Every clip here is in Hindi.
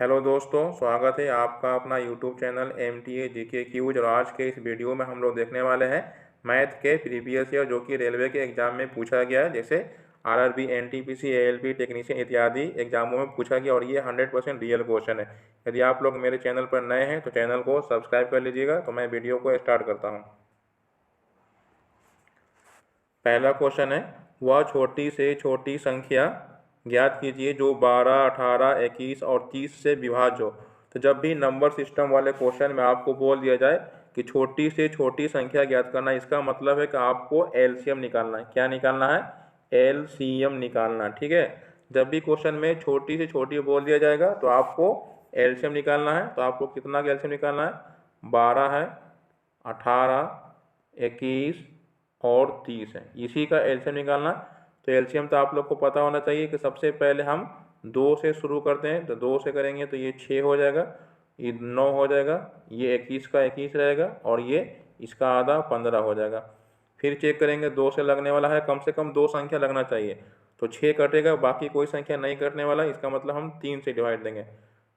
हेलो दोस्तों, स्वागत है आपका अपना YouTube channel MTA GK quiz. और आज के इस वीडियो में हम लोग देखने वाले हैं मैथ के प्रीवियस ईयर जो कि रेलवे के एग्जाम में पूछा गया है, जैसे RRB, NTPC, ALP टेक्नीशियन इत्यादि एग्जामों में पूछा गया। और ये 100% रियल क्वेश्चन है। यदि आप लोग मेरे चैनल पर नए हैं तो चैनल को सब्सक्राइब कर लीजिएगा। तो मैं वीडियो को स्टार्ट करता हूँ। पहला क्वेश्चन है, वह छोटी से छोटी संख्या ज्ञात कीजिए जो 12, 18, 21 और 30 से विभाज्य हो। तो जब भी नंबर सिस्टम वाले क्वेश्चन में आपको बोल दिया जाए कि छोटी से छोटी संख्या ज्ञात करना, इसका मतलब है कि आपको एलसीएम निकालना है। क्या निकालना है? एलसीएम निकालना है। ठीक है। जब भी क्वेश्चन में छोटी से छोटी बोल दिया जाएगा तो आपको एलसीएम निकालना है। तो आपको कितना का एलसीएम निकालना है? 12 है, 18, 21 और 30 है। इसी का एलसीएम निकालना। तो एलसीएम तो आप लोग को पता होना चाहिए कि सबसे पहले हम 2 से शुरू करते हैं। तो 2 से करेंगे तो ये 6 हो जाएगा, ये 9 हो जाएगा, ये 21 का 21 रहेगा और ये इसका आधा 15 हो जाएगा। फिर चेक करेंगे 2 से लगने वाला है, कम से कम 2 संख्या लगना चाहिए। तो 6 कटेगा, बाकी कोई संख्या नहीं कटने वाला। इसका मतलब हम 3 से डिवाइड देंगे।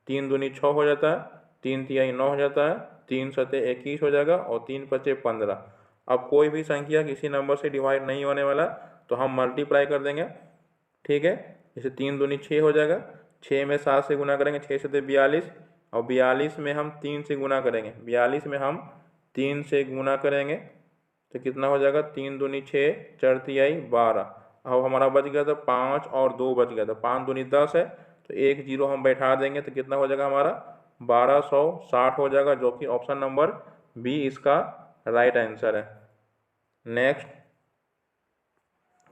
3 दूनी 6 हो जाता है, 3 तिहाई 9 हो जाता है, 3 सते 21 हो जाएगा और 3 पचे 15। अब कोई भी संख्या किसी नंबर से डिवाइड नहीं होने वाला तो हम मल्टीप्लाई कर देंगे। ठीक है। जैसे 3 दूनी 6 हो जाएगा, 6 में 7 से गुना करेंगे, 6 सते 42 और 42 में हम 3 से गुना करेंगे। 42 में हम 3 से गुना करेंगे तो कितना हो जाएगा? 3 दूनी 6, 4 तिहाई 12। अब हमारा बच गया था 5 और 2 बच गया था। 5 दूनी 10 है तो एक जीरो हम बैठा देंगे तो कितना हो जाएगा हमारा? 1260 हो जाएगा, जो कि ऑप्शन नंबर बी इसका राइट आंसर है। नेक्स्ट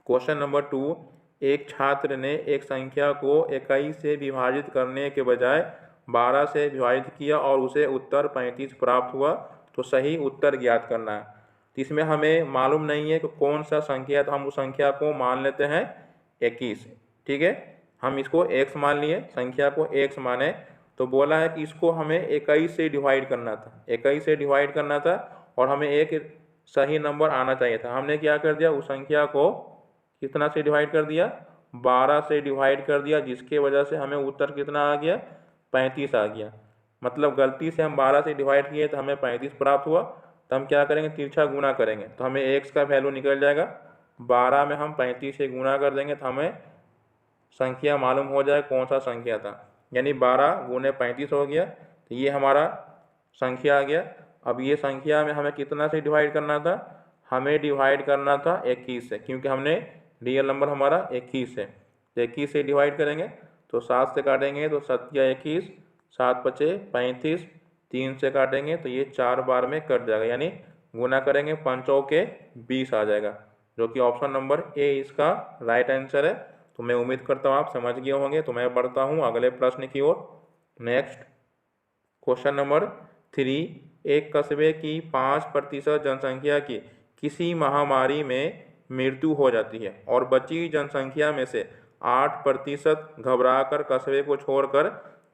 क्वेश्चन नंबर 2, एक छात्र ने एक संख्या को 21 से विभाजित करने के बजाय 12 से विभाजित किया और उसे उत्तर 35 प्राप्त हुआ। तो सही उत्तर ज्ञात करना है। तो इसमें हमें मालूम नहीं है कि कौन सा संख्या है, तो हम उस संख्या को मान लेते हैं 21। ठीक है। हम इसको x मान लिए, संख्या को x माने। तो बोला है कि इसको हमें 21 से डिवाइड करना था, 21 से डिवाइड करना था और हमें एक सही नंबर आना चाहिए था। हमने क्या कर दिया? उस संख्या को कितना से डिवाइड कर दिया? 12 से डिवाइड कर दिया, जिसके वजह से हमें उत्तर कितना आ गया? 35 आ गया। मतलब गलती से हम 12 से डिवाइड किए तो हमें 35 प्राप्त हुआ। तो हम क्या करेंगे? तिरछा गुना करेंगे तो हमें x का वैल्यू निकल जाएगा। 12 में हम 35 से गुना कर देंगे तो हमें संख्या मालूम हो जाए कौन सा संख्या था। यानी 12 गुने 35 हो गया, तो ये हमारा संख्या आ गया। अब ये संख्या में हमें कितना से डिवाइड करना था? हमें डिवाइड करना था 21 से, क्योंकि हमने रियल नंबर हमारा 21 है। तो 21 से डिवाइड करेंगे तो 7 से काटेंगे तो 7 या 21, 7 पचे 35, 3 से काटेंगे तो ये 4 बार में कट जाएगा। यानी गुना करेंगे 5 के 20 आ जाएगा, जो कि ऑप्शन नंबर ए इसका राइट आंसर है। तो मैं उम्मीद करता हूँ आप समझ गए होंगे। तो मैं बढ़ता हूँ अगले प्रश्न की ओर। नेक्स्ट क्वेश्चन नंबर 3, एक कस्बे की 5% जनसंख्या की किसी महामारी में मृत्यु हो जाती है और बची जनसंख्या में से 8% घबराकर कस्बे को छोड़कर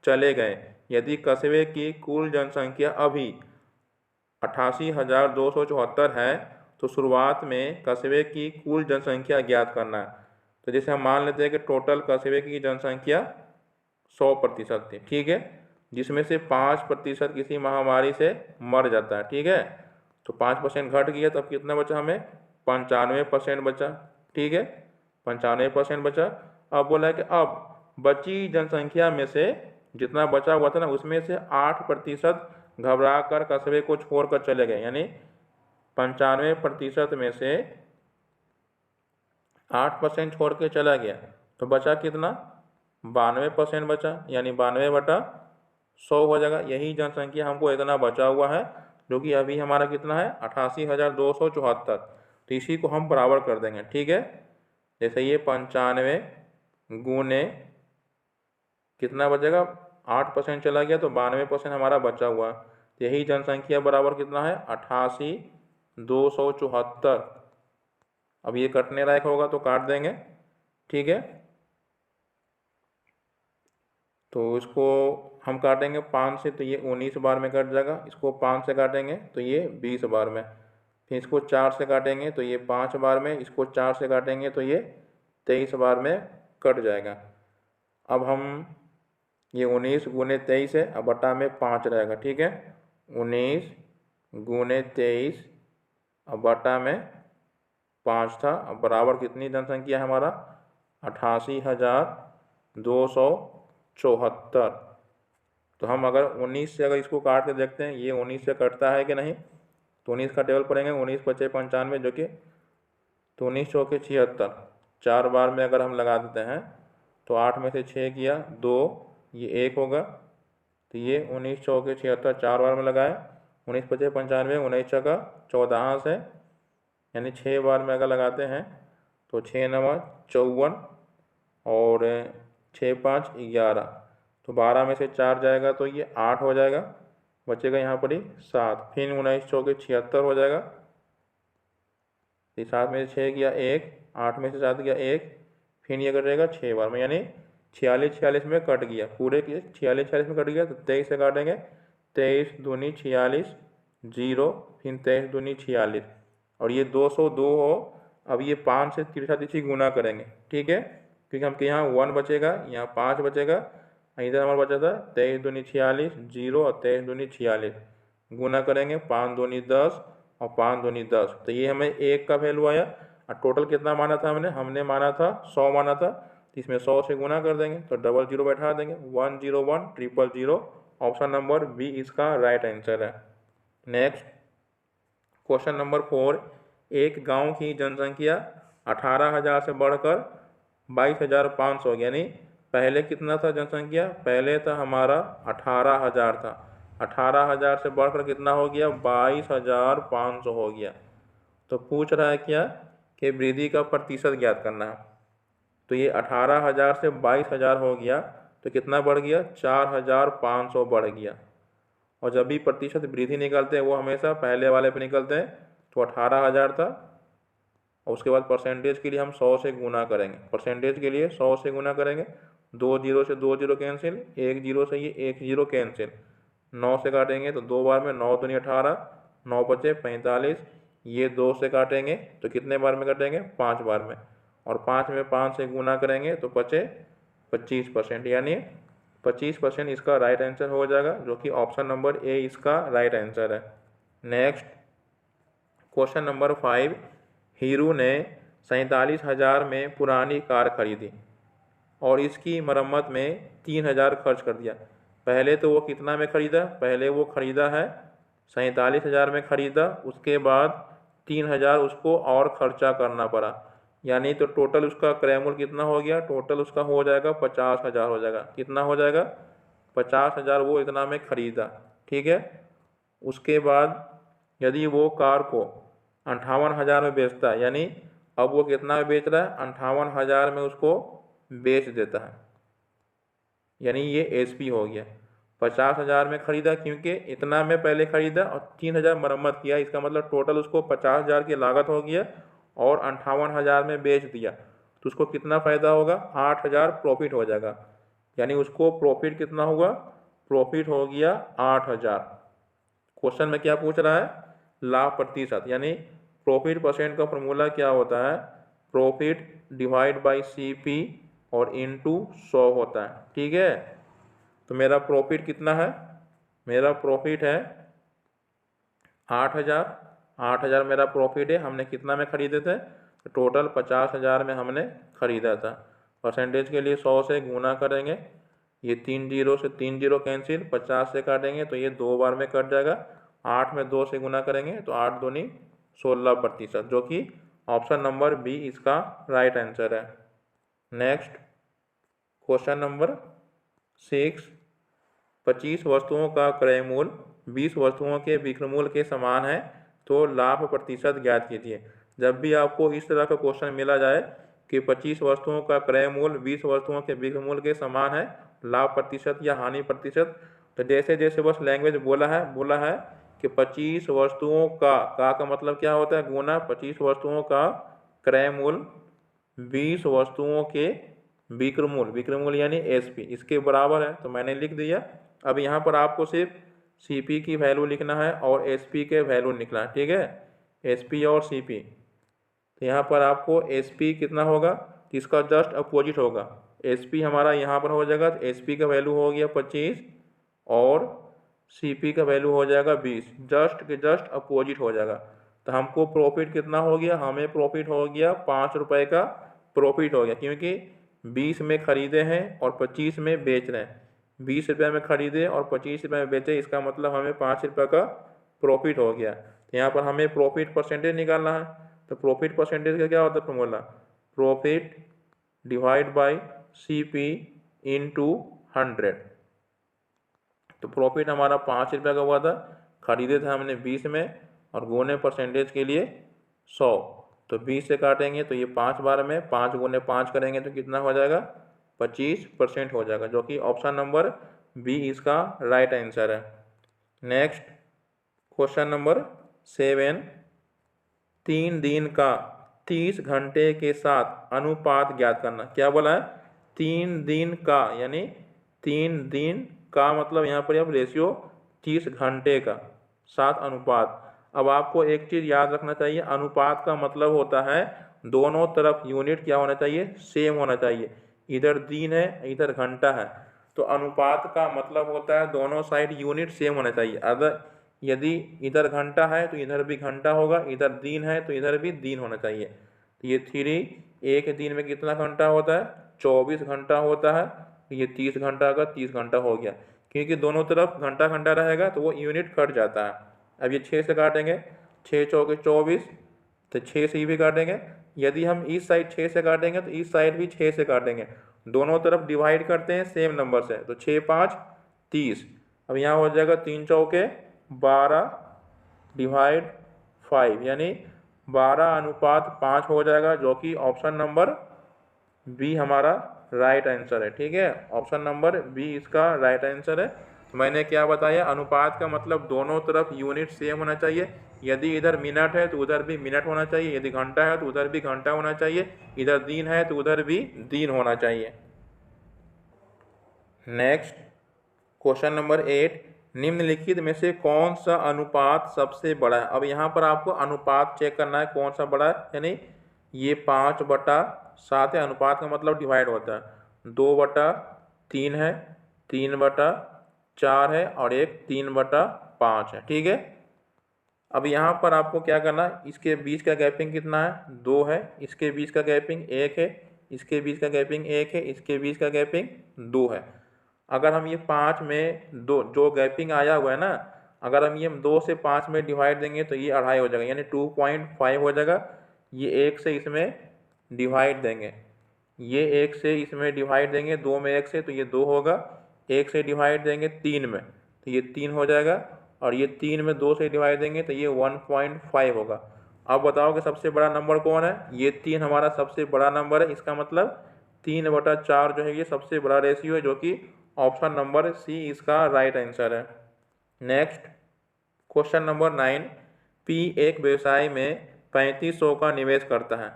चले गए। यदि कस्बे की कुल जनसंख्या अभी 88,274 है तो शुरुआत में कस्बे की कुल जनसंख्या ज्ञात करना है। तो जैसे हम मान लेते हैं कि टोटल कस्बे की जनसंख्या 100% थी। ठीक है। जिसमें से 5% किसी महामारी से मर जाता है। ठीक है। तो 5% घट गया, तब कितना बचा हमें? 95% बचा। ठीक है। 95% बचा। अब बोला है कि अब बची जनसंख्या में से जितना बचा हुआ था ना, उसमें से 8% घबरा कर कस्बे को छोड़कर चले गए। यानी 95% में से 8% छोड़ के चला गया तो बचा कितना? 92% बचा। यानी 92/100 हो जाएगा। यही जनसंख्या हमको इतना बचा हुआ है, जो कि अभी हमारा कितना है? 88,274। तो इसी को हम बराबर कर देंगे। ठीक है। जैसे ये 95 गुने कितना बचेगा? 8% चला गया तो 92% हमारा बचा हुआ है। तो यही जनसंख्या बराबर कितना है? 88,274। अब ये कटने लायक होगा तो काट देंगे। ठीक है। तो इसको हम काटेंगे 5 से तो ये 19 बार में कट जाएगा। इसको 5 से काटेंगे तो ये 20 बार में। फिर इसको 4 से काटेंगे तो ये 5 बार में। इसको 4 से काटेंगे तो ये 23 बार में कट जाएगा। अब हम ये 19 गुने 23 है, अब बटा में 5 रहेगा, ठीक है। 19 गुने 23 अब बटा में 5 था, अब बराबर कितनी जनसंख्या है हमारा 88,274। तो हम अगर 19 से अगर इसको काट के देखते हैं, ये 19 से कटता है कि नहीं, तो 19 का टेबल पढ़ेंगे, 19 पचे 95 जो कि, तो 19 चौके 76, 4 बार में अगर हम लगा देते हैं तो 8 में से 6 किया 2, ये 1 होगा, तो ये 19 चौके 76 4 बार में लगाए, 19 पचे 95, 19 छक्का 14 से, यानी 6 बार में अगर लगाते हैं तो 6 नवा 54 और 6 5 11, तो 12 में से 4 जाएगा तो ये 8 हो जाएगा, बचेगा यहाँ पर ही 7, फिर 19 चौके 76 हो जाएगा, 7 में से 6 गया 1, 8 में से 7 गया 1, फिर ये कटेगा 6 बार में, यानी 46 46 में कट गया, पूरे के 46 46 में कट गया, तो 23 से काटेंगे, 23 दूनी 46 0, फिर 23 दूनी 46, और ये 202 हो। अब ये 5 से तिरछा गुना करेंगे, ठीक है, क्योंकि हमके यहाँ 1 बचेगा, यहाँ 5 बचेगा, इधर हमारा बचा था 23 दूनी 46 0 और 23 दूनी 46, गुना करेंगे 5 दूनी 10 और 5 दूनी 10, तो ये हमें 1 का वैल्यू आया। और टोटल कितना माना था हमने माना था 100 माना था, तो इसमें 100 से गुना कर देंगे, तो 00 बैठा देंगे, 101 000, ऑप्शन नंबर बी इसका राइट आंसर है। नेक्स्ट क्वेश्चन नंबर 4, एक गांव की जनसंख्या 18,000 से बढ़कर 22,500, यानी पहले कितना था जनसंख्या, पहले था हमारा 18,000 था, 18,000 से बढ़कर कितना हो गया 22,500 हो गया। तो पूछ रहा है क्या कि वृद्धि का प्रतिशत ज्ञात करना है, तो ये 18,000 से 22,000 हो गया, तो कितना बढ़ गया 4,500 बढ़ गया, और जब भी प्रतिशत वृद्धि निकलते हैं वो हमेशा पहले वाले पे निकलते हैं, तो 18,000 था, और उसके बाद परसेंटेज के लिए हम 100 से गुना करेंगे, परसेंटेज के लिए 100 से गुना करेंगे, 2 जीरो से 2 जीरो कैंसिल, 1 जीरो से ये 1 जीरो कैंसिल, 9 से काटेंगे तो 2 बार में, 9 दूनी 18, 9 पचे 45, ये 2 से काटेंगे तो कितने बार में कटेंगे 5 बार में, और 5 में 5 से गुना करेंगे तो बचे 25%, यानी 25% इसका राइट आंसर हो जाएगा, जो कि ऑप्शन नंबर ए इसका राइट आंसर है। नेक्स्ट क्वेश्चन नंबर 5, हीरू ने 47,000 में पुरानी कार खरीदी और इसकी मरम्मत में 3,000 खर्च कर दिया। पहले तो वो कितना में ख़रीदा, पहले वो ख़रीदा है 47,000 में ख़रीदा, उसके बाद 3,000 उसको और ख़र्चा करना पड़ा, यानी तो टोटल उसका क्रय मूल्य कितना हो गया, टोटल उसका हो जाएगा 50,000 हो जाएगा, कितना हो जाएगा 50,000 वो इतना में ख़रीदा, ठीक है। उसके बाद यदि वो कार को 58,000 में बेचता है, यानी अब वो कितना में बेच रहा है 58,000 में उसको बेच देता है, यानी ये एसपी हो गया। 50,000 में ख़रीदा क्योंकि इतना में पहले ख़रीदा और 3,000 मरम्मत किया, इसका मतलब टोटल उसको 50,000 की लागत हो गया, और 58,000 में बेच दिया, तो उसको कितना फ़ायदा होगा 8,000 प्रॉफिट हो जाएगा, यानी उसको प्रॉफिट कितना हुआ, प्रॉफिट हो गया 8,000। क्वेश्चन में क्या पूछ रहा है, लाभ प्रतिशत, यानी प्रॉफिट परसेंट का फॉर्मूला क्या होता है, प्रॉफिट डिवाइड बाई CP और इनटू 100 होता है, ठीक है। तो मेरा प्रॉफिट कितना है, मेरा प्रॉफिट है 8,000, 8,000 मेरा प्रॉफिट है, हमने कितना में ख़रीदे थे, तो टोटल 50,000 में हमने ख़रीदा था। परसेंटेज के लिए 100 से गुना करेंगे, ये 3 जीरो से 3 जीरो कैंसिल, 50 से काटेंगे तो ये 2 बार में कट जाएगा, 8 में 2 से गुना करेंगे तो 8 दूनी 16%, जो कि ऑप्शन नंबर बी इसका राइट आंसर है। नेक्स्ट क्वेश्चन नंबर 6, 25 वस्तुओं का क्रय मूल्य 20 वस्तुओं के विक्रय मूल्य के समान है, तो लाभ प्रतिशत ज्ञात कीजिए। जब भी आपको इस तरह का क्वेश्चन मिला जाए कि 25 वस्तुओं का क्रय मूल्य 20 वस्तुओं के विक्रय मूल्य के समान है, लाभ प्रतिशत या हानि प्रतिशत, तो जैसे जैसे बस लैंग्वेज बोला है कि 25 वस्तुओं का मतलब क्या होता है, गुना 25 वस्तुओं का क्रय मूल्य 20 वस्तुओं के विक्रय मूल्य यानी एसपी, इसके बराबर है, तो मैंने लिख दिया। अब यहाँ पर आपको सिर्फ सीपी की वैल्यू लिखना है और एसपी के वैल्यू लिखना है, ठीक है, एसपी और सीपी। तो यहाँ पर आपको एसपी कितना होगा, इसका जस्ट अपोजिट होगा, SP हमारा यहाँ पर हो जाएगा, तो SP का वैल्यू हो गया 25 और CP का वैल्यू हो जाएगा 20, जस्ट अपोजिट हो जाएगा। तो हमको प्रॉफिट कितना हो गया, हमें प्रॉफिट हो गया 5 रुपये का प्रॉफिट हो गया, क्योंकि 20 में खरीदे हैं और 25 में बेच रहे हैं। 20 रुपये में खरीदे और 25 रुपये में बेचे, इसका मतलब हमें 5 रुपये का प्रॉफिट हो गया। तो यहाँ पर हमें प्रॉफिट परसेंटेज निकालना है। तो प्रॉफिट परसेंटेज का क्या होता है formula, profit divide by CP into 100। तो प्रॉफिट हमारा 5 रुपये का हुआ था, खरीदे थे हमने 20 में और गुने परसेंटेज के लिए 100। तो 20 से काटेंगे तो ये 5 बार में 5 गुने 5 करेंगे तो कितना हो जाएगा, 25% हो जाएगा, जो कि ऑप्शन नंबर बी इसका राइट आंसर है। नेक्स्ट क्वेश्चन नंबर 7, 3 दिन का 30 घंटे के साथ अनुपात ज्ञात करना। क्या बोला है, 3 दिन का, यानी 3 दिन का मतलब यहाँ पर आप रेशियो 30 घंटे का साथ अनुपात। अब आपको एक चीज़ याद रखना चाहिए, अनुपात का मतलब होता है दोनों तरफ यूनिट क्या होना चाहिए, सेम होना चाहिए। इधर दिन है इधर घंटा है, तो अनुपात का मतलब होता है दोनों साइड यूनिट सेम होना चाहिए। अगर यदि इधर घंटा है तो इधर भी घंटा होगा, इधर दिन है तो इधर भी दिन होना चाहिए। तो ये 3 एक दिन में कितना घंटा होता है, 24 घंटा होता है। ये 30 घंटा का 30 घंटा हो गया, क्योंकि दोनों तरफ घंटा घंटा रहेगा तो वो यूनिट कट जाता है। अब ये 6 से काटेंगे, 6 चौके 24, तो 6 से भी काटेंगे। यदि हम इस साइड 6 से काटेंगे तो इस साइड भी 6 से काटेंगे, दोनों तरफ डिवाइड करते हैं सेम नंबर से, तो 6 5 30। अब यहाँ हो जाएगा 3 चौके 12 डिवाइड 5, यानी 12:5 हो जाएगा, जो कि ऑप्शन नंबर बी हमारा राइट आंसर है। ठीक है, ऑप्शन नंबर बी इसका राइट आंसर है। तो मैंने क्या बताया, अनुपात का मतलब दोनों तरफ यूनिट सेम होना चाहिए। यदि इधर मिनट है तो उधर भी मिनट होना चाहिए, यदि घंटा है तो उधर भी घंटा होना चाहिए, इधर दिन है तो उधर भी दिन होना चाहिए। नेक्स्ट क्वेश्चन नंबर 8, निम्नलिखित में से कौन सा अनुपात सबसे बड़ा है। अब यहाँ पर आपको अनुपात चेक करना है कौन सा बड़ा है, यानी ये 5/7 है, अनुपात का मतलब डिवाइड होता है, 2/3 है, 3/4 है और एक 3/5 है। ठीक है, अब यहाँ पर आपको क्या करना है, इसके बीच का गैपिंग कितना है, 2 है, इसके बीच का गैपिंग 1 है, इसके बीच का गैपिंग 1 है, इसके बीच का गैपिंग 2 है। अगर हम ये 5 में 2 जो गैपिंग आया हुआ है ना, अगर हम ये 2 से 5 में डिवाइड देंगे तो ये 2.5 हो जाएगा, यानी 2.5 हो जाएगा। ये 1 से इसमें डिवाइड देंगे, ये 1 से इसमें डिवाइड देंगे, 2 में 1 से तो ये 2 होगा, 1 से डिवाइड देंगे 3 में तो ये 3 हो जाएगा, और ये 3 में 2 से डिवाइड देंगे तो ये 1.5 होगा। अब बताओ कि सबसे बड़ा नंबर कौन है, ये 3 हमारा सबसे बड़ा नंबर है, इसका मतलब 3/4 जो है ये सबसे बड़ा रेशियो है, जो कि ऑप्शन नंबर सी इसका राइट आंसर है। नेक्स्ट क्वेश्चन नंबर 9, पी एक व्यवसाय में 3500 का निवेश करता है।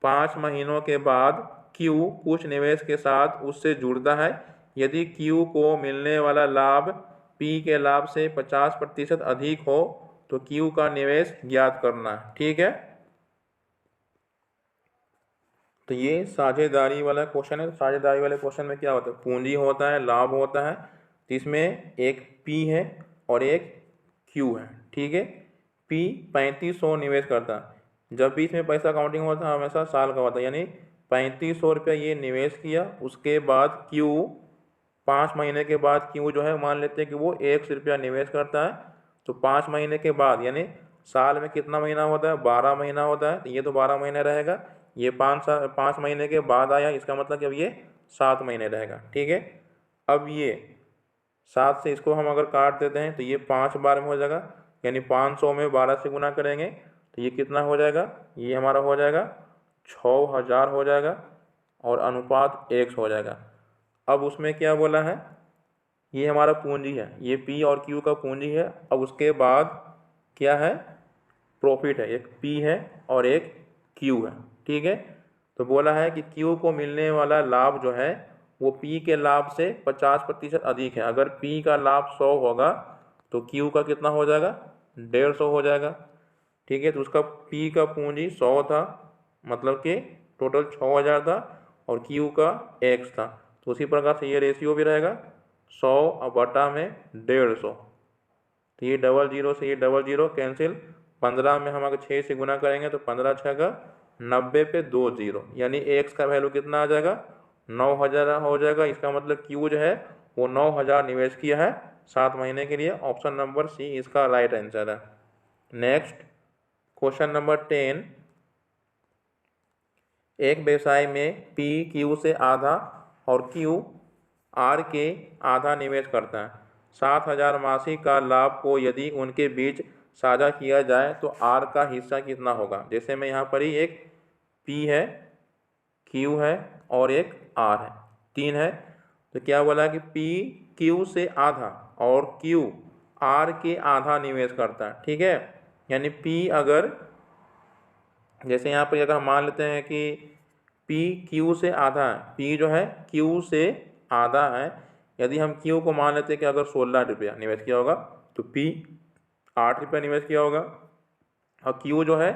5 महीनों के बाद क्यू कुछ निवेश के साथ उससे जुड़ता है। यदि क्यू को मिलने वाला लाभ पी के लाभ से 50% अधिक हो तो क्यू का निवेश ज्ञात करना है। ठीक है, तो ये साझेदारी वाला क्वेश्चन है। साझेदारी वाले क्वेश्चन में क्या होता है, पूंजी होता है, लाभ होता है, इसमें एक पी है और एक क्यू है। ठीक है, पी 3500 निवेश करता है, जब भी इसमें पैसा काउंटिंग होता है हमेशा साल का होता है, यानी 3500 रुपये ये निवेश किया, उसके बाद क्यू 5 महीने के बाद क्यू जो है मान लेते हैं कि वो 100 रुपया निवेश करता है, तो 5 महीने के बाद, यानी साल में कितना महीना होता है, 12 महीना होता है, तो ये तो 12 महीने रहेगा, ये 5 महीने के बाद आया, इसका मतलब कि अब ये 7 महीने रहेगा। ठीक है, अब ये 7 से इसको हम अगर काट देते हैं तो ये 5 बार में हो जाएगा, यानी 500 में 12 से गुना करेंगे तो ये कितना हो जाएगा, ये हमारा हो जाएगा 6000 हो जाएगा और अनुपात 1 हो जाएगा। अब उसमें क्या बोला है, ये हमारा पूंजी है, ये पी और क्यू का पूंजी है। अब उसके बाद क्या है, प्रॉफिट है, एक पी है और एक क्यू है। ठीक है, तो बोला है कि क्यू को मिलने वाला लाभ जो है वो पी के लाभ से 50% अधिक है। अगर पी का लाभ 100 होगा तो क्यू का कितना हो जाएगा, 150 हो जाएगा। ठीक है, तो उसका पी का पूंजी 100 था, मतलब कि टोटल 6000 था, और Q का x था। तो उसी प्रकार से ये रेशियो भी रहेगा 100 और बटा में 150। तो ये डबल जीरो से ये डबल जीरो कैंसिल, 15 में हम अगर 6 से गुना करेंगे तो 15 छः का 90 पे 2 जीरो, यानी x का वैल्यू कितना आ जाएगा 9000 हो जाएगा। इसका मतलब Q जो है वो 9000 निवेश किया है 7 महीने के लिए। ऑप्शन नंबर सी इसका राइट आंसर है। नेक्स्ट क्वेश्चन नंबर 10, एक व्यवसाय में P Q से आधा और Q R के आधा निवेश करता है। 7000 मासिक का लाभ को यदि उनके बीच साझा किया जाए तो R का हिस्सा कितना होगा। जैसे मैं यहाँ पर ही एक P है, Q है और एक R है, 3 है। तो क्या बोला कि P Q से आधा और Q R के आधा निवेश करता है, ठीक है। यानी P अगर, जैसे यहाँ पर अगर हम मान लेते हैं कि P Q से आधा है, P जो है Q से आधा है। यदि हम Q को मान लेते हैं कि अगर 16 रुपया निवेश किया होगा तो P 8 रुपया निवेश किया होगा, और Q जो है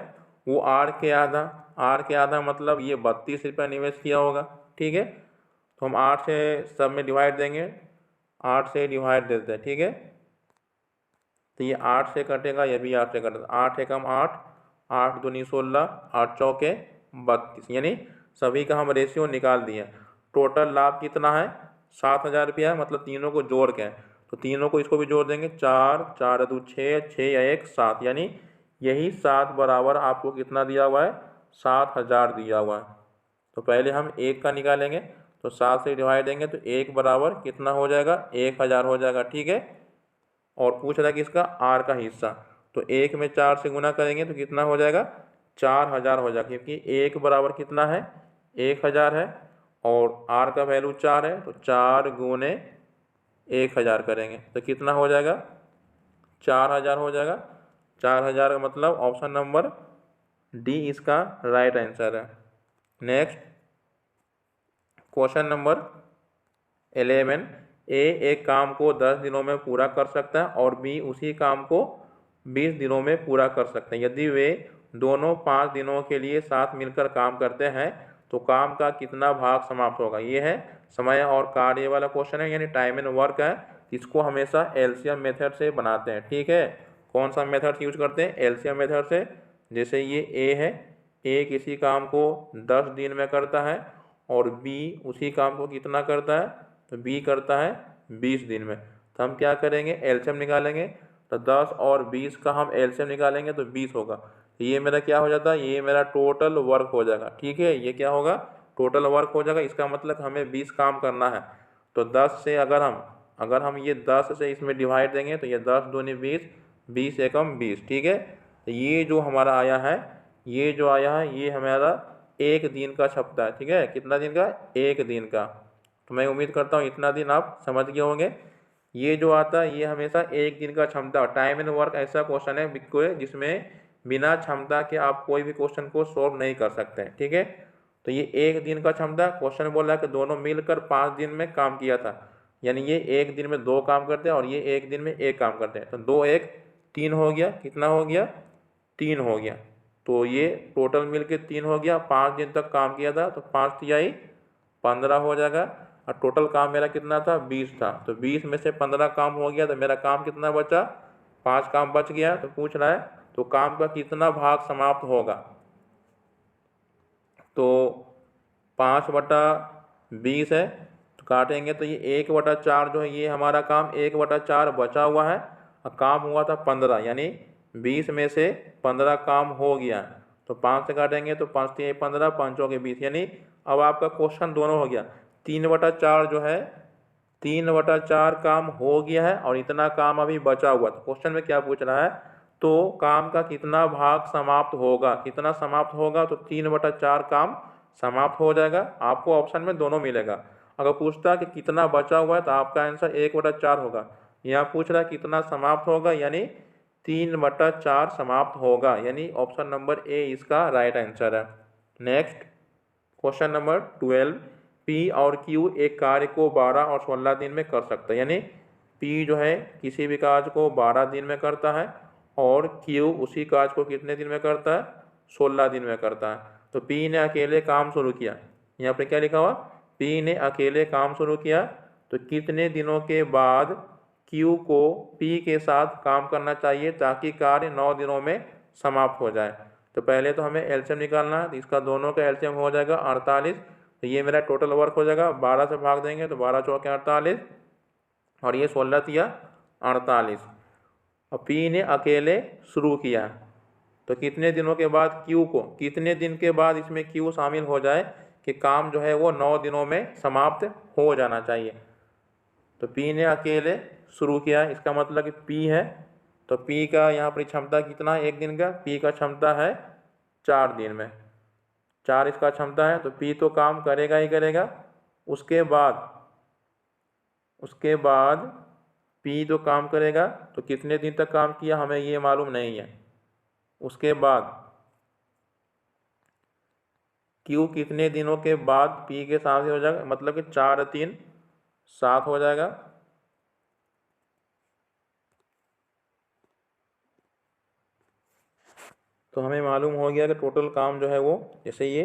वो R के आधा मतलब ये 32 रुपया निवेश किया होगा, ठीक है। तो हम 8 से सब में डिवाइड देंगे, 8 से डिवाइड देते हैं, ठीक है। तो ये 8 से कटेगा, ये भी 8 से कटेगा, 8 एकम 8, 8 दूनी 16, 8 चौके 32, यानी सभी का हम रेशियो निकाल दिए। टोटल लाभ कितना है 7000 रुपया, मतलब तीनों को जोड़ के, तो तीनों को इसको भी जोड़ देंगे, 4 4 2 6, 6 या 1 7, यानी यही 7 बराबर आपको कितना दिया हुआ है 7000 दिया हुआ है। तो पहले हम 1 का निकालेंगे, तो 7 से डिवाइड देंगे तो 1 बराबर कितना हो जाएगा 1000 हो जाएगा, ठीक है। और पूछ रहा है कि इसका R का हिस्सा, तो 1 में 4 से गुना करेंगे तो कितना हो जाएगा 4000 हो जाएगा, क्योंकि 1 बराबर कितना है 1000 है और R का वैल्यू 4 है, तो 4 गुने 1000 करेंगे तो कितना हो जाएगा 4000 हो जाएगा। 4000 का मतलब ऑप्शन नंबर डी इसका राइट आंसर है। नेक्स्ट क्वेश्चन नंबर 11, ए एक काम को 10 दिनों में पूरा कर सकता है और बी उसी काम को 20 दिनों में पूरा कर सकते हैं। यदि वे दोनों 5 दिनों के लिए साथ मिलकर काम करते हैं तो काम का कितना भाग समाप्त होगा। ये है समय और कार्य वाला क्वेश्चन है, यानी टाइम एंड वर्क है। इसको हमेशा एलसीएम मेथड से बनाते हैं, ठीक है। कौन सा मेथड यूज करते हैं एलसीएम मेथड से। जैसे ये ए है, ए किसी काम को 10 दिन में करता है और बी उसी काम को कितना करता है, तो बी करता है 20 दिन में। तो हम क्या करेंगे एलसीएम निकालेंगे, तो 10 और 20 का हम एलसीएम निकालेंगे तो 20 होगा। तो ये मेरा क्या हो जाता है, ये मेरा टोटल वर्क हो जाएगा, ठीक है। ये क्या होगा टोटल वर्क हो जाएगा। इसका मतलब हमें 20 काम करना है, तो 10 से अगर हम ये 10 से इसमें डिवाइड देंगे तो ये 10 दूनी 20, 20 एकम 20, ठीक है। तो ये जो हमारा आया है, ये जो आया है ये हमारा 1 दिन का छपता है, ठीक है। कितना दिन का 1 दिन का। तो मैं उम्मीद करता हूँ इतना दिन आप समझ गए होंगे। ये जो आता है ये हमेशा 1 दिन का क्षमता, टाइम एंड वर्क ऐसा क्वेश्चन है जिसमें बिना क्षमता के आप कोई भी क्वेश्चन को सॉल्व नहीं कर सकते हैं, ठीक है। तो ये 1 दिन का क्षमता क्वेश्चन बोला कि दोनों मिलकर 5 दिन में काम किया था, यानी ये 1 दिन में 2 काम करते हैं और ये 1 दिन में 1 काम करते हैं। तो 2 1 3 हो गया, कितना हो गया 3 हो गया। तो ये टोटल मिलके 3 हो गया। 5 दिन तक काम किया था तो 5 तिहाई 15 हो जाएगा, और टोटल काम मेरा कितना था 20 था। तो 20 में से 15 काम हो गया तो मेरा काम कितना बचा 5 काम बच गया। तो पूछ रहा है तो काम का कितना भाग समाप्त होगा। तो 5/20 है, तो काटेंगे तो ये 1/4 जो है ये हमारा काम 1/4 बचा हुआ है, और काम हुआ था 15, यानी 20 में से 15 काम हो गया। तो 5 से काटेंगे तो 5 3 15, 5 चौके 20, यानी अब आपका क्वेश्चन दोनों हो गया। 3/4 जो है 3/4 काम हो गया है और इतना काम अभी बचा हुआ। तो क्वेश्चन में क्या पूछ रहा है, तो काम का कितना भाग समाप्त होगा, कितना समाप्त होगा। तो 3/4 काम समाप्त हो जाएगा। आपको ऑप्शन में दोनों मिलेगा। अगर पूछता कि कितना बचा हुआ है तो आपका आंसर 1/4 होगा। यहाँ पूछ रहा है कितना समाप्त होगा, यानी 3/4 समाप्त होगा, यानी ऑप्शन नंबर ए इसका राइट आंसर है। नेक्स्ट क्वेश्चन नंबर 12, पी और क्यू एक कार्य को 12 और 16 दिन में कर सकता है। यानी पी जो है किसी भी कार्य को 12 दिन में करता है और क्यू उसी कार्य को कितने दिन में करता है 16 दिन में करता है। तो पी ने अकेले काम शुरू किया, यहाँ पे क्या लिखा हुआ, पी ने अकेले काम शुरू किया तो कितने दिनों के बाद क्यू को पी के साथ काम करना चाहिए ताकि कार्य 9 दिनों में समाप्त हो जाए। तो पहले तो हमें एलसीएम निकालना है, तो इसका दोनों का एलसीएम हो जाएगा 48। तो ये मेरा टोटल वर्क हो जाएगा, 12 से भाग देंगे तो 12 चौके 48 और ये 16 तिया 48। और पी ने अकेले शुरू किया तो कितने दिनों के बाद क्यू को, कितने दिन के बाद इसमें क्यू शामिल हो जाए कि काम जो है वो 9 दिनों में समाप्त हो जाना चाहिए। तो पी ने अकेले शुरू किया, इसका मतलब कि पी है, तो पी का यहाँ पर क्षमता कितना है एक दिन का, पी का क्षमता है 4 दिन में, 4 इसका क्षमता है, तो पी तो काम करेगा ही करेगा। उसके बाद पी तो काम करेगा, तो कितने दिन तक काम किया हमें ये मालूम नहीं है। उसके बाद क्यू कितने दिनों के बाद पी के साथ हो जाएगा, मतलब कि 4 3 7 हो जाएगा। तो हमें मालूम हो गया कि टोटल काम जो है वो, जैसे ये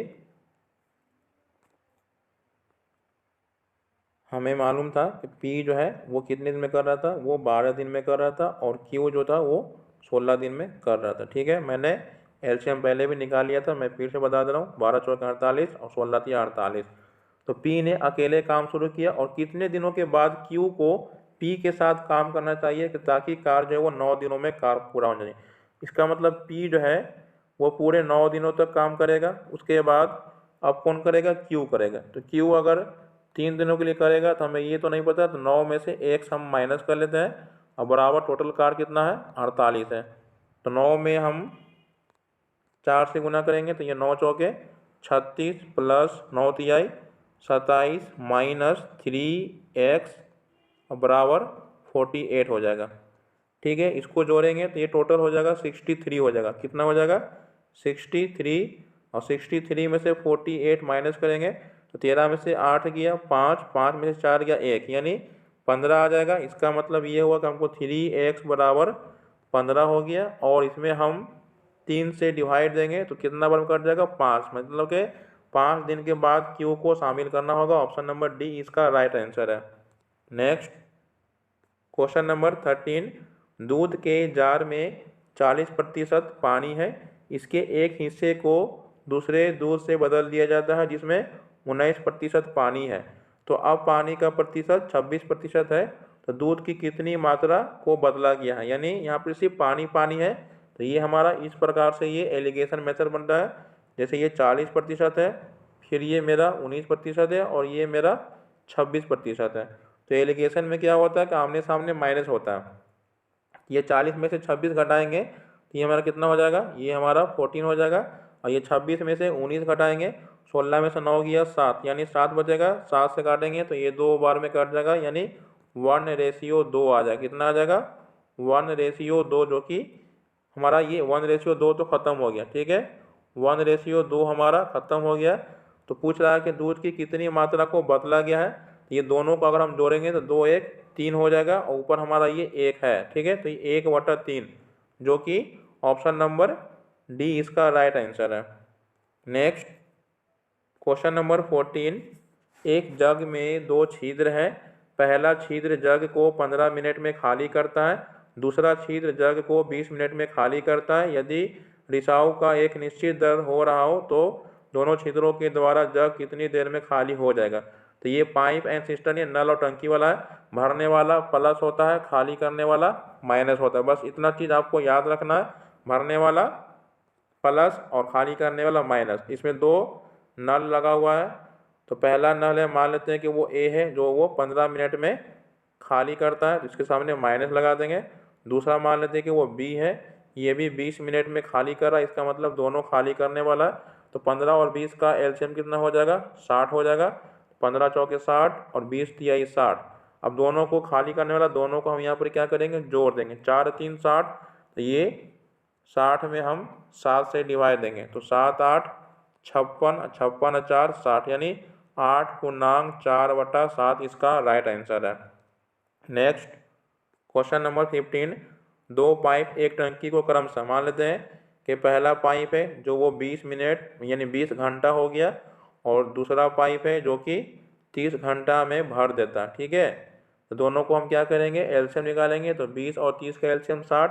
हमें मालूम था कि पी जो है वो कितने दिन में कर रहा था, वो 12 दिन में कर रहा था, और क्यू जो था वो 16 दिन में कर रहा था। ठीक है, मैंने एलसीएम पहले भी निकाल लिया था, मैं फिर से बता दे रहा हूँ, 12 चौके 48 और 16 तिया 48। तो पी ने अकेले काम शुरू किया और कितने दिनों के बाद क्यू को पी के साथ काम करना चाहिए ताकि कार्य जो है वो 9 दिनों में कार्य पूरा हो जाए। इसका मतलब पी जो है वो पूरे 9 दिनों तक काम करेगा, उसके बाद अब कौन करेगा, क्यू करेगा। तो क्यू अगर 3 दिनों के लिए करेगा तो हमें ये तो नहीं पता, तो 9 में से एक हम माइनस कर लेते हैं और बराबर टोटल कार्य कितना है 48 है। तो 9 में हम 4 से गुना करेंगे तो ये 9 चौके 36 प्लस 9 तिहाई 27 माइनस 3x बराबर 48 हो जाएगा। ठीक है, इसको जोड़ेंगे तो ये टोटल हो जाएगा 63 हो जाएगा। कितना हो जाएगा 63, और 63 में से 48 माइनस करेंगे तो 13 में से 8 गया 5, 5 में से 4 गया 1, यानी 15 आ जाएगा। इसका मतलब ये हुआ कि हमको 3x बराबर 15 हो गया, और इसमें हम 3 से डिवाइड देंगे तो कितना बार कट जाएगा 5, मतलब कि 5 दिन के बाद क्यू को शामिल करना होगा। ऑप्शन नंबर डी इसका राइट आंसर है। नेक्स्ट क्वेश्चन नंबर 13, दूध के जार में 40% पानी है, इसके एक हिस्से को दूसरे दूध से बदल दिया जाता है जिसमें 19% पानी है। तो अब पानी का प्रतिशत 26% है, तो दूध की कितनी मात्रा को बदला गया है, यानी यहाँ पर सिर्फ पानी पानी है। तो ये हमारा इस प्रकार से ये एलिगेशन मेथड बन रहा है, जैसे ये 40% है, फिर ये मेरा 19% है, और ये मेरा 26% है। तो एलिगेशन में क्या होता है कि आमने सामने माइनस होता है। ये 40 में से 26 घटाएंगे तो ये हमारा कितना हो जाएगा, ये हमारा 14 हो जाएगा, और ये 26 में से 19 घटाएंगे, 16 में से 9 गया 7, यानी 7 बचेगा। 7 से काटेंगे तो ये 2 बार में कट जाएगा, यानी 1:2 आ जाएगा। कितना आ जाएगा 1:2, जो कि हमारा ये 1:2 तो ख़त्म हो गया। ठीक है, 1:2 हमारा ख़त्म हो गया। तो पूछ रहा है कि दूध की कितनी मात्रा को बदला गया है, ये दोनों को अगर हम जोड़ेंगे तो 2 1 3 हो जाएगा, और ऊपर हमारा ये 1 है। ठीक है, तो ये 1/3, जो कि ऑप्शन नंबर डी इसका राइट आंसर है। नेक्स्ट क्वेश्चन नंबर 14, एक जग में 2 छिद्र हैं, पहला छिद्र जग को 15 मिनट में खाली करता है, दूसरा छिद्र जग को 20 मिनट में खाली करता है। यदि रिसाव का एक निश्चित दर हो रहा हो तो दोनों छिद्रों के द्वारा जग कितनी देर में खाली हो जाएगा। तो ये पाइप एंड सिस्टम, ये नल और टंकी वाला है, भरने वाला प्लस होता है, खाली करने वाला माइनस होता है। बस इतना चीज़ आपको याद रखना है, भरने वाला प्लस और खाली करने वाला माइनस। इसमें 2 नल लगा हुआ है, तो पहला नल है, मान लेते हैं कि वो ए है, जो वो 15 मिनट में खाली करता है, जिसके सामने माइनस लगा देंगे। दूसरा मान लेते हैं कि वो बी है, ये भी 20 मिनट में खाली कर रहा है, इसका मतलब दोनों खाली करने वाला है। तो 15 और 20 का एलसीएम कितना हो जाएगा 60 हो जाएगा, 15 चौके 60 और 20 तिहाई 60। अब दोनों को खाली करने वाला, दोनों को हम यहाँ पर क्या करेंगे, जोड़ देंगे, 4 3 60, तो ये 60 में हम 7 से डिवाइड देंगे, तो 7 8 56, 56 4 60, यानी 8×4/7 इसका राइट आंसर है। नेक्स्ट क्वेश्चन नंबर 15, 2 पाइप एक टंकी को क्रमशः, मान लेते हैं कि पहला पाइप है जो वो 20 मिनट यानी 20 घंटा हो गया, और दूसरा पाइप है जो कि 30 घंटा में भर देता है। ठीक है, तो दोनों को हम क्या करेंगे, एलसीएम निकालेंगे। तो 20 और 30 का एलसीएम 60,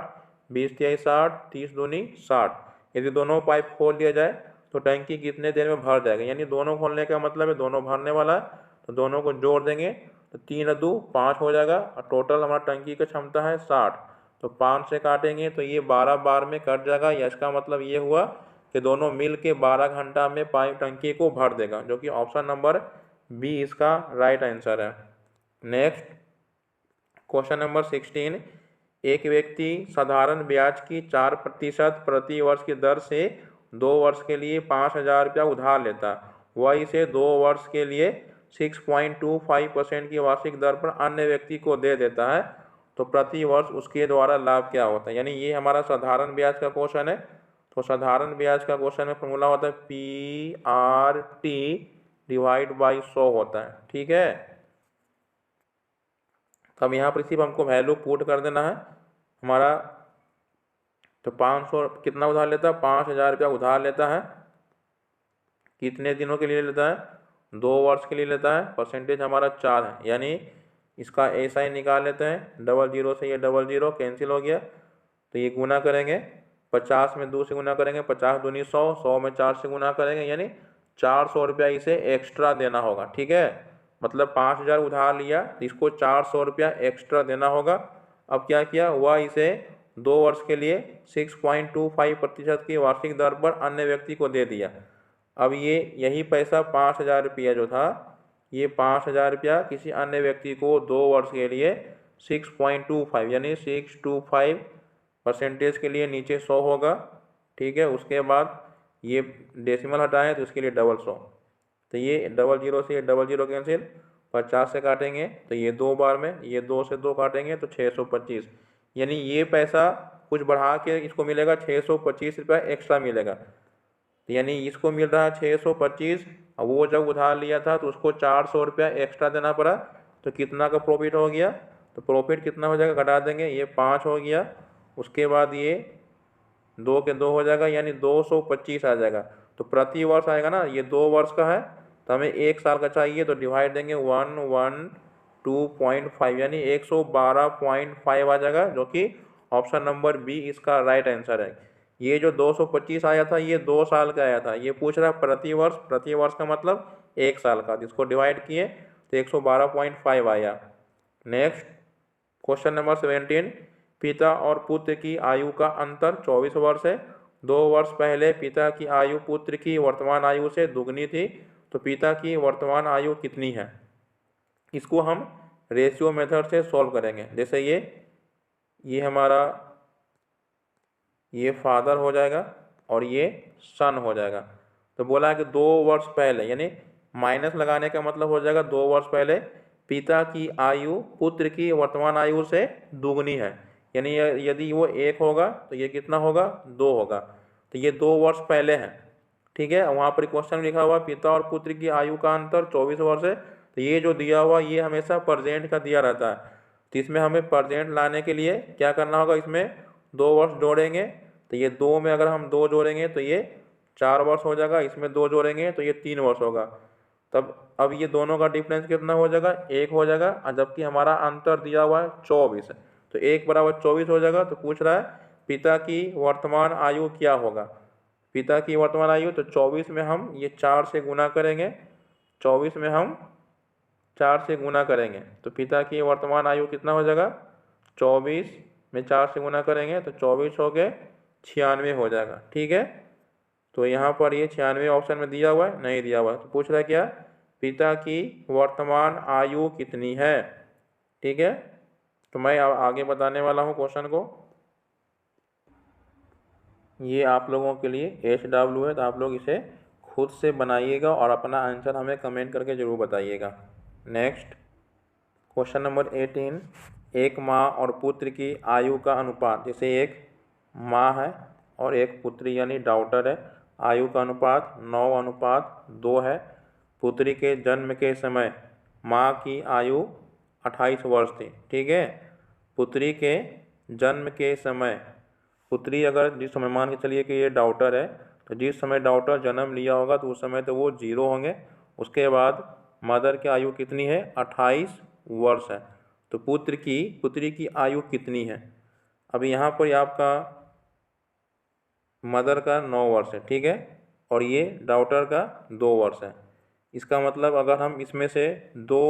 20 तिहाई 60, 30 दूनी 60। यदि दोनों पाइप खोल दिया जाए तो टंकी कितने देर में भर जाएगा, यानी दोनों खोलने का मतलब है दोनों भरने वाला है। तो दोनों को जोड़ देंगे तो 3 और 2 5 हो जाएगा, और टोटल हमारा टंकी की क्षमता है 60। तो 5 से काटेंगे तो ये 12 बार में कट जाएगा। या इसका मतलब ये हुआ कि दोनों मिल के 12 घंटा में पाइप टंकी को भर देगा, जो कि ऑप्शन नंबर बी इसका राइट आंसर है। नेक्स्ट क्वेश्चन नंबर 16, एक व्यक्ति साधारण ब्याज की 4% प्रति वर्ष की दर से 2 वर्ष के लिए 5,000 रुपया उधार लेता, वह इसे 2 वर्ष के लिए 6.25% की वार्षिक दर पर अन्य व्यक्ति को दे देता है, तो प्रति वर्ष उसके द्वारा लाभ क्या होता है। यानी ये हमारा साधारण ब्याज का क्वेश्चन है। तो साधारण ब्याज का क्वेश्चन में फॉर्मूला होता है PRT डिवाइड बाई 100 होता है। ठीक है, तो अब यहाँ पर सिर्फ हमको वैल्यू पुट कर देना है हमारा। तो 500 कितना उधार लेता है, 5,000 रुपया उधार लेता है। कितने दिनों के लिए लेता है, 2 वर्ष के लिए लेता है। परसेंटेज हमारा 4 है, यानी इसका SI निकाल लेते हैं। 00 से ये 00 कैंसिल हो गया, तो ये गुना करेंगे 50 में 2 से गुना करेंगे, 50 दूनी 100, 100 में 4 से गुना करेंगे, यानी 400 रुपया इसे एक्स्ट्रा देना होगा। ठीक है, मतलब 5,000 उधार लिया तो इसको 400 रुपया एक्स्ट्रा देना होगा। अब क्या किया, वह इसे 2 वर्ष के लिए 6.25% की वार्षिक दर पर अन्य व्यक्ति को दे दिया। अब ये यही पैसा 5,000 रुपया जो था, ये 5,000 रुपया किसी अन्य व्यक्ति को 2 वर्ष के लिए 6.25 यानी 625% के लिए नीचे 100 होगा। ठीक है, उसके बाद ये डेसिमल हटाएं तो उसके लिए 100। तो ये 00 से ये 00 कैंसिल, 50 से काटेंगे तो ये 2 बार में, ये 2 से 2 काटेंगे तो 625, यानी ये पैसा कुछ बढ़ा के इसको मिलेगा 625 रुपया एक्स्ट्रा मिलेगा। तो यानी इसको मिल रहा है 625, और वो जब उधार लिया था तो उसको 400 रुपया एक्स्ट्रा देना पड़ा। तो कितना का प्रॉफिट हो गया, तो प्रॉफिट कितना हो जाएगा, घटा देंगे, ये 5 हो गया। उसके बाद ये 2 के 2 हो जाएगा, यानी 225 आ जाएगा। तो प्रति वर्ष आएगा ना, ये 2 वर्ष का है तो हमें 1 साल का चाहिए, तो डिवाइड देंगे 112.5 यानी 112.5 आ जाएगा, जो कि ऑप्शन नंबर बी इसका राइट आंसर है। ये जो 225 आया था ये 2 साल का आया था, ये पूछ रहा है प्रति वर्ष। प्रति वर्ष का मतलब 1 साल का, जिसको डिवाइड किए तो 112.5 आया। नेक्स्ट क्वेश्चन नंबर 17, पिता और पुत्र की आयु का अंतर 24 वर्ष है। 2 वर्ष पहले पिता की आयु पुत्र की वर्तमान आयु से दुगनी थी, तो पिता की वर्तमान आयु कितनी है। इसको हम रेशियो मेथड से सॉल्व करेंगे। जैसे ये हमारा ये फादर हो जाएगा और ये सन हो जाएगा। तो बोला है कि 2 वर्ष पहले, यानी माइनस लगाने का मतलब हो जाएगा 2 वर्ष पहले पिता की आयु पुत्र की वर्तमान आयु से दुगनी है, यानी यदि वो 1 होगा तो ये कितना होगा, 2 होगा। तो ये 2 वर्ष पहले है। ठीक है, वहाँ पर क्वेश्चन लिखा हुआ पिता और पुत्र की आयु का अंतर 24 वर्ष है। तो ये जो दिया हुआ ये हमेशा प्रेजेंट का दिया रहता है, तो इसमें हमें प्रेजेंट लाने के लिए क्या करना होगा, इसमें 2 वर्ष जोड़ेंगे। तो ये 2 में अगर हम 2 जोड़ेंगे तो ये 4 वर्ष हो जाएगा, इसमें 2 जोड़ेंगे तो ये 3 वर्ष होगा। तब अब ये दोनों का डिफरेंस कितना हो जाएगा, 1 हो जाएगा, और जबकि हमारा अंतर दिया हुआ है 24 है, तो 1 बराबर 24 हो जाएगा। तो पूछ रहा है पिता की वर्तमान आयु क्या होगा। पिता की वर्तमान आयु, तो 24 में हम ये 4 से गुना करेंगे, 24 में हम 4 से गुना करेंगे तो पिता की वर्तमान आयु कितना हो जाएगा, 24 में 4 से गुना करेंगे तो 24 हो गए 96 हो जाएगा। ठीक है, तो यहाँ पर ये 96 ऑप्शन में दिया हुआ है, नहीं दिया हुआ है। तो पूछ रहा है क्या, पिता की वर्तमान आयु कितनी है। ठीक है, तो मैं आगे बताने वाला हूँ क्वेश्चन को। ये आप लोगों के लिए HW है, तो आप लोग इसे खुद से बनाइएगा और अपना आंसर हमें कमेंट करके ज़रूर बताइएगा। नेक्स्ट क्वेश्चन नंबर 18, एक माँ और पुत्र की आयु का अनुपात। जैसे एक माँ है और एक पुत्री यानी डॉटर है, आयु का अनुपात 9:2 है। पुत्री के जन्म के समय माँ की आयु 28 वर्ष थी। ठीक है, पुत्री के जन्म के समय, पुत्री अगर जिस समय मान के चलिए कि ये डॉटर है तो जिस समय डॉटर जन्म लिया होगा तो उस समय तो वो 0 होंगे। उसके बाद मदर की आयु कितनी है? 28 वर्ष है। तो पुत्री की आयु कितनी है? अब यहाँ पर आपका मदर का 9 वर्ष है, ठीक है, और ये डॉटर का 2 वर्ष है। इसका मतलब अगर हम इसमें से 2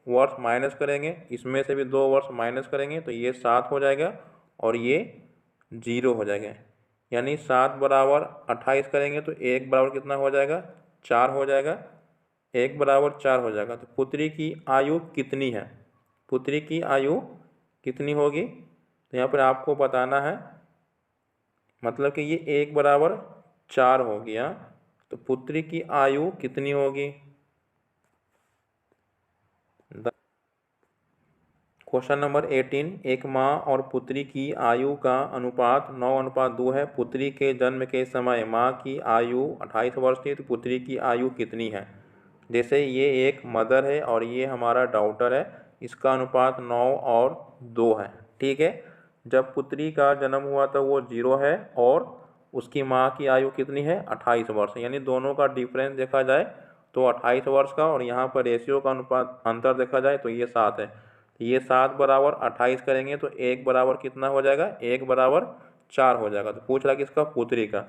वर्ष माइनस करेंगे, इसमें से भी 2 वर्ष माइनस करेंगे तो ये 7 हो जाएगा और ये 0 हो जाएगा। यानी 7 बराबर 28 करेंगे तो 1 बराबर कितना हो जाएगा? 4 हो जाएगा। 1 बराबर 4 हो जाएगा। तो पुत्री की आयु कितनी है? पुत्री की आयु कितनी होगी? तो यहाँ पर आपको बताना है, मतलब कि ये 1 बराबर 4 हो गया। तो पुत्री की आयु कितनी होगी? क्वेश्चन नंबर 18, एक माँ और पुत्री की आयु का अनुपात 9:2 है। पुत्री के जन्म के समय माँ की आयु 28 वर्ष थी, तो पुत्री की आयु कितनी है? जैसे ये एक मदर है और ये हमारा डॉटर है, इसका अनुपात 9 और 2 है, ठीक है। जब पुत्री का जन्म हुआ था वो 0 है और उसकी माँ की आयु कितनी है? 28 वर्ष। यानी दोनों का डिफरेंस देखा जाए तो 28 वर्ष का, और यहाँ पर रेशियो का अनुपात अंतर देखा जाए तो ये 7 है। ये 7 बराबर 28 करेंगे तो 1 बराबर कितना हो जाएगा? 1 बराबर 4 हो जाएगा। तो पूछ रहा किसका? पुत्री का।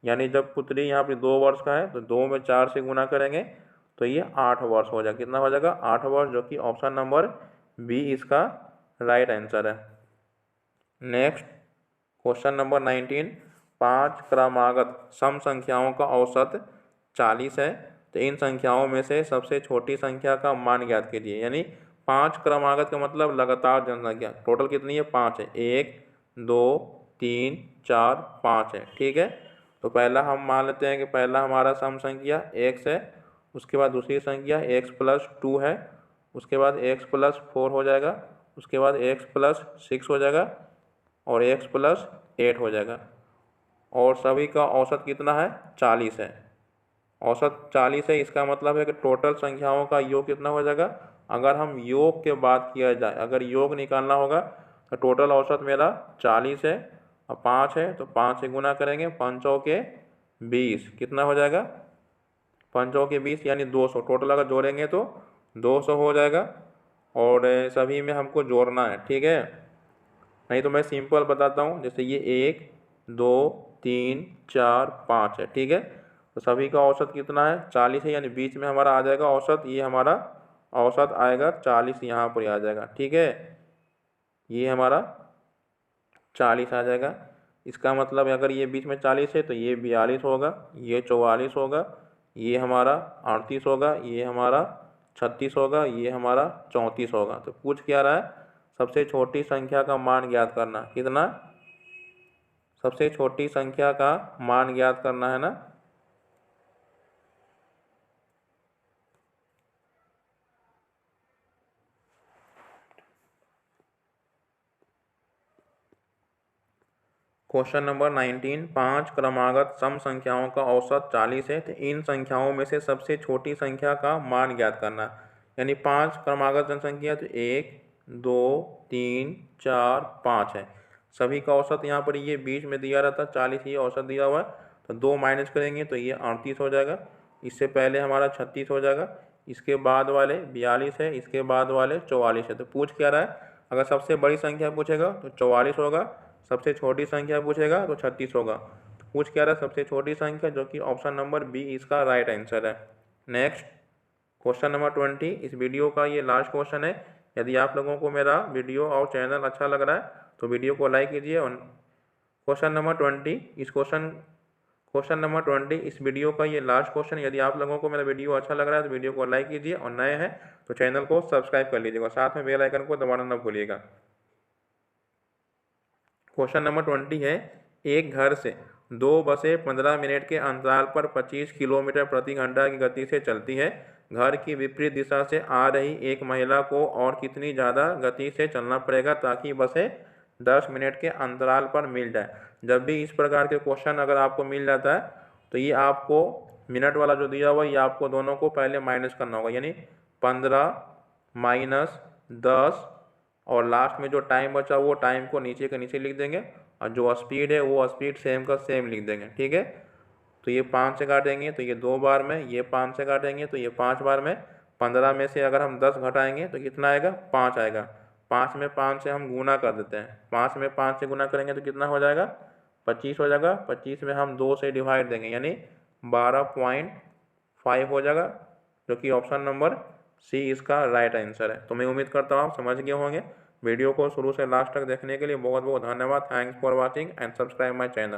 यानी जब पुत्री यहाँ पे 2 वर्ष का है तो 2 में 4 से गुना करेंगे तो ये 8 वर्ष हो जाएगा। कितना हो जाएगा? 8 वर्ष, जो कि ऑप्शन नंबर बी इसका राइट आंसर है। नेक्स्ट क्वेश्चन नंबर 19, 5 क्रमागत सम संख्याओं का औसत 40 है, तो इन संख्याओं में से सबसे छोटी संख्या का मान ज्ञात कीजिए। यानी 5 क्रमागत का मतलब लगातार जनसंख्या, टोटल कितनी है? 5 है। 1 2 3 4 5 है, ठीक है। तो पहला हम मान लेते हैं कि पहला हमारा सम संख्या x है, उसके बाद दूसरी संख्या x + 2 है, उसके बाद x + 4 हो जाएगा, उसके बाद x + 6 हो जाएगा और x + 8 हो जाएगा। और सभी का औसत कितना है? 40 है। औसत 40 है, इसका मतलब है कि टोटल संख्याओं का योग कितना हो जाएगा? अगर हम योग के बात किया जाए, अगर योग निकालना होगा तो टोटल औसत मेरा 40 है और 5 है, तो 5 से गुना करेंगे, 5 के 20, कितना हो जाएगा? 5 के 20 यानी 200। टोटल अगर जोड़ेंगे तो 200 हो जाएगा और सभी में हमको जोड़ना है, ठीक है। नहीं तो मैं सिंपल बताता हूँ, जैसे ये 1 2 3 4 5 है, ठीक है। तो सभी का औसत कितना है? 40 है, यानी बीच में हमारा आ जाएगा औसत, ये हमारा औसत आएगा 40, यहाँ पर आ जाएगा, ठीक है। ये हमारा 40 आ जाएगा। इसका मतलब अगर ये बीच में 40 है तो ये 42 होगा, ये 44 होगा, ये हमारा 38 होगा, ये हमारा 36 होगा, ये हमारा 34 होगा। तो पूछ क्या रहा है? सबसे छोटी संख्या का मान ज्ञात करना। कितना? सबसे छोटी संख्या का मान ज्ञात करना है ना। क्वेश्चन नंबर 19, 5 क्रमागत सम संख्याओं का औसत 40 है, तो इन संख्याओं में से सबसे छोटी संख्या का मान ज्ञात करना। यानी 5 क्रमागत जनसंख्या, तो 1 2 3 4 5 है। सभी का औसत यहाँ पर ये बीच में दिया रहता, 40 ये औसत दिया हुआ है, तो 2 माइनस करेंगे तो ये 38 हो जाएगा। इससे पहले हमारा 36 हो जाएगा, इसके बाद वाले 42 है, इसके बाद वाले 44 है। तो पूछ क्या रहा है? अगर सबसे बड़ी संख्या पूछेगा तो 44 होगा, सबसे छोटी संख्या पूछेगा तो 36 होगा। तो पूछ क्या रहा है? सबसे छोटी संख्या, जो कि ऑप्शन नंबर बी इसका राइट आंसर है। नेक्स्ट क्वेश्चन नंबर 20, इस वीडियो का ये लास्ट क्वेश्चन है। यदि आप लोगों को मेरा वीडियो और चैनल अच्छा लग रहा है तो वीडियो को लाइक कीजिए। और क्वेश्चन नंबर 20, क्वेश्चन नंबर 20 इस वीडियो का ये लास्ट क्वेश्चन। यदि आप लोगों को मेरा वीडियो अच्छा लग रहा है तो वीडियो को लाइक कीजिए, और नए हैं तो चैनल को सब्सक्राइब कर लीजिएगा, साथ में बेल आइकन को दबाना न भूलिएगा। क्वेश्चन नंबर 20 है, एक घर से 2 बसें 15 मिनट के अंतराल पर 25 किलोमीटर प्रति घंटा की गति से चलती है। घर की विपरीत दिशा से आ रही एक महिला को और कितनी ज़्यादा गति से चलना पड़ेगा ताकि बसें 10 मिनट के अंतराल पर मिल जाए। जब भी इस प्रकार के क्वेश्चन अगर आपको मिल जाता है तो ये आपको मिनट वाला जो दिया हुआ है, ये आपको दोनों को पहले माइनस करना होगा। यानी 15 माइनस 10 और लास्ट में जो टाइम बचा वो टाइम को नीचे के नीचे लिख देंगे, और जो स्पीड है वो स्पीड सेम का सेम लिख देंगे, ठीक है। तो ये 5 से काटेंगे तो ये 2 बार में, ये 5 से काटेंगे तो ये 5 बार में। 15 में से अगर हम 10 घटाएंगे तो कितना आएगा? 5 आएगा। 5 में 5 से हम गुना कर देते हैं। 5 में 5 से गुना करेंगे तो कितना हो जाएगा? 25 हो जाएगा। 25 में हम 2 से डिवाइड देंगे यानी 12.5 हो जाएगा, जो कि ऑप्शन नंबर सी इसका राइट आंसर है। तो मैं उम्मीद करता हूँ आप समझ गए होंगे। वीडियो को शुरू से लास्ट तक देखने के लिए बहुत बहुत धन्यवाद। Thanks for watching and subscribe my channel.